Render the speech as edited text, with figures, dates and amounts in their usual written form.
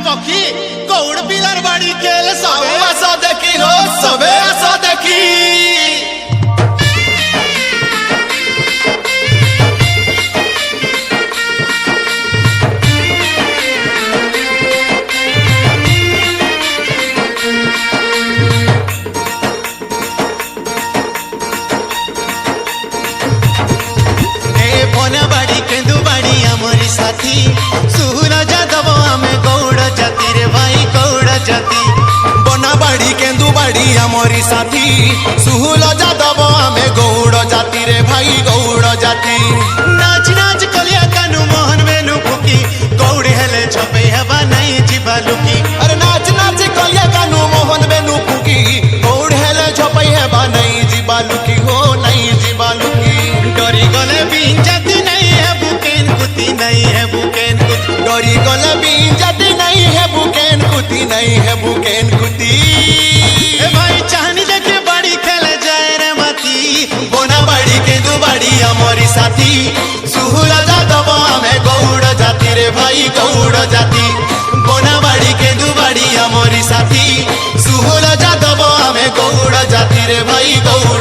पक्षी कौड़ पिलर बाड़ी खेल सबे आसा देखी हो सबे आसा देखी साथी सुहुला जादव आमे गौड़ जाति रे भाई गौड़ जाति बनाबाड़ी केंदुबाड़ी आमरी साथी सुहुला जादव आमे गौड़ जाति रे भाई गौड़ जाति नाच नाच कलिया कानू मोहन बेनु फुकी गौड़ हेले छपे हेबा नहीं जीवा लुकी अरे नाच नाच कलिया कानू मोहन बेनु फुकी गौड़ हेले छपे हेबा नहीं जीवा लुकी हो नहीं जीवा लुकी डरी गले बीन जाति नहीं है बुकेन कुती नहीं है बुकेन कुती डरी गले बीन जाति नहीं है बुकेन कुती नहीं है बुकेन कुती ए भाई चाहनी देखे बाड़ी खेले जाए रे माती बनाबाड़ी केंदुबाड़ी आमरी साथी सुहुला जादव आमे गौड़ जाति रे भाई गौड़ जाति बनाबाड़ी केंदुबाड़ी आमरी साथी सुहुला जादव आमे गौड़ जाति रे भाई गौड़